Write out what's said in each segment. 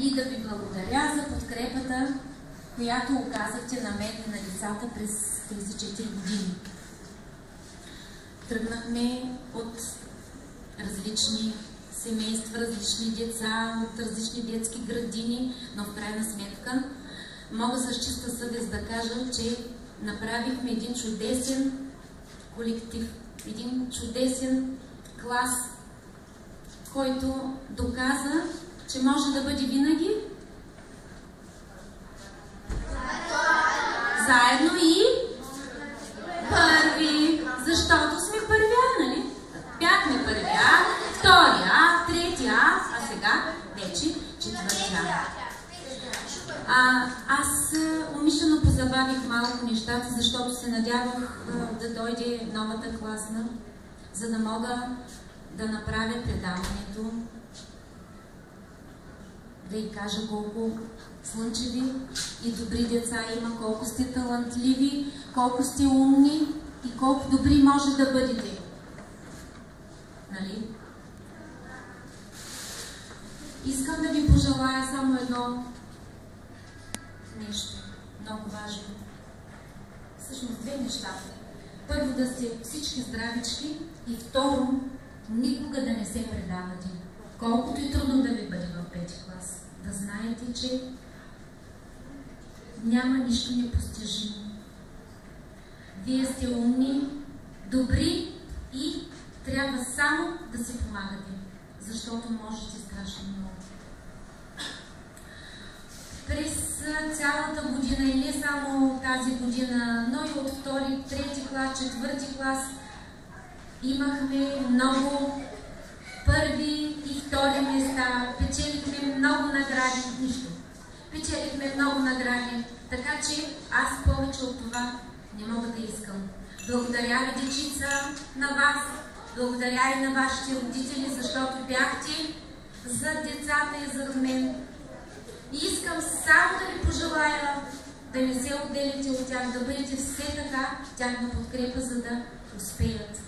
и да ви благодаря за подкрепата, която оказахте на мен и на децата през тези 4 години. Тръгнахме от различни семейства, различни деца, от различни детски градини, но в крайна сметка мога с чиста съвест да кажа, че направихме един чудесен колектив, един чудесен клас, който доказа, че може да бъде винаги заедно и първи, защото сме първия, нали? Бяхме първия, втория, третия, а сега вече четвъртия. Аз умишлено позабавих малко нещата, защото се надявах да дойде новата класна, за да мога да направя предаването, да й кажа колко слънчеви и добри деца има, колко сте талантливи, колко сте умни и колко добри може да бъдете. Нали? Искам да ви пожелая само едно нещо, много важно. Всъщност две неща. Първо, да сте всички здравички и второ, никога да не се предавате. Колкото и трудно да ви бъде в 5-ти клас, да знаете, че няма нищо непостижимо. Вие сте умни, добри и трябва само да си помагате, защото можете страшно много. През цялата година и не само тази година, но и от 2-ти, 3-ти клас, 4-ти клас имахме много първи и втори места, печелихме много награди, нищо. Печелихме много награди, така че аз повече от това не мога да искам. Благодаря ви, дечица, на вас, благодаря и на вашите родители, защото бяхте за децата и за мен. И искам само да ви пожелая да не се отделите от тях, да бъдете все така тяхна подкрепа, за да успеят.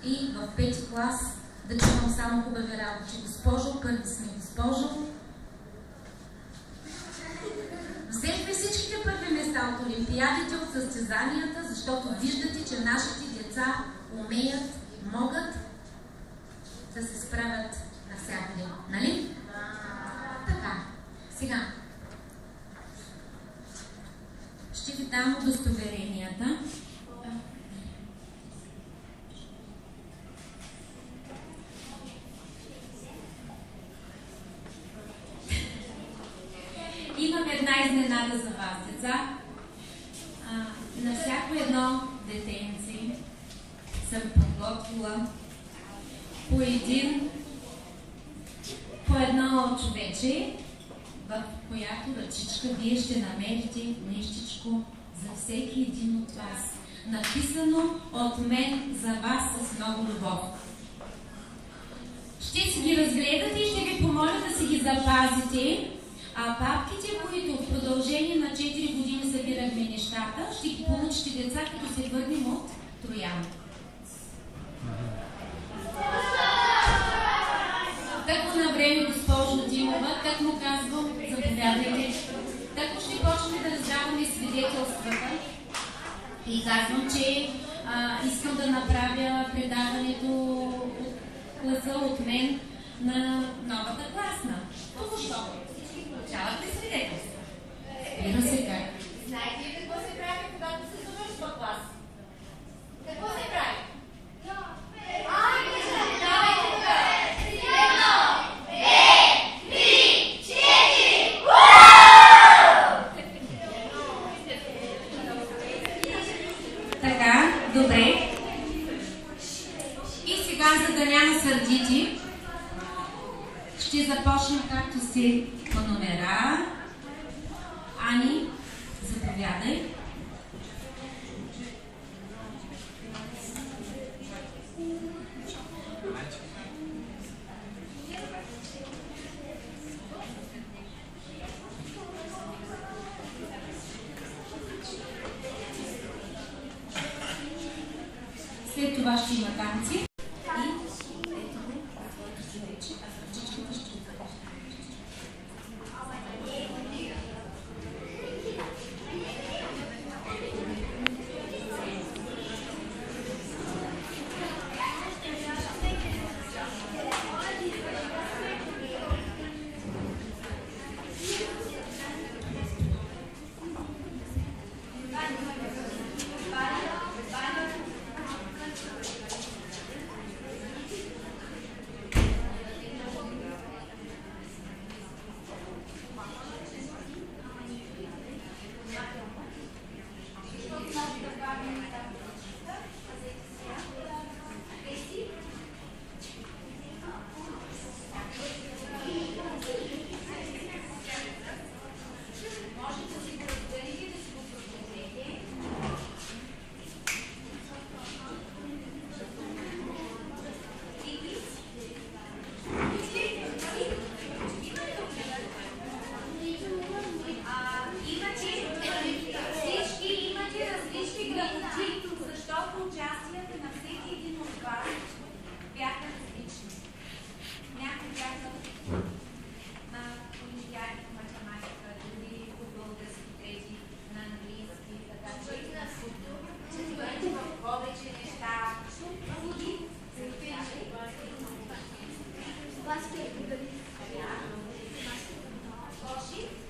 И в 5-ти клас да чувам само хубави работи. Госпожо, първи сме, госпожо. Взехме всичките първи места от олимпиадите, от състезанията, защото виждате, че нашите деца умеят, могат да се справят навсякъде. Нали? Така, сега ще ви дам удостоверенията. Имам една изненада за вас, деца. На всяко едно детенце съм подготвила по едно човече, в която ръчичка вие ще намерите нещичко за всеки един от вас. Написано от мен за вас с много любов. Ще си ги разгледате и ще ви помоля да си ги запазите. А папките, които в продължение на 4 години събирахме нещата, ще ги получите, деца, като се върнем от Троян. Тъкмо на време, госпожо Димова, тъкмо казвам, заповядайте. Тъкмо ще почнем да раздаваме свидетелствата и казвам, че искам да направя предаването от класа от мен на новата класна. Току-що. Получавате свидетелства. Спира се как. Знаете ли какво се прави, когато се завършва клас? Какво се прави? Давайте тук! 1, 2, 3, 4! Така, добре. И сега, за да няма сърдити, ще започна както си по номера. Ани, заповядай. След това ще има танци. И ето го, твоето си вече, а в ръчичката ще ви Basketball. Коши.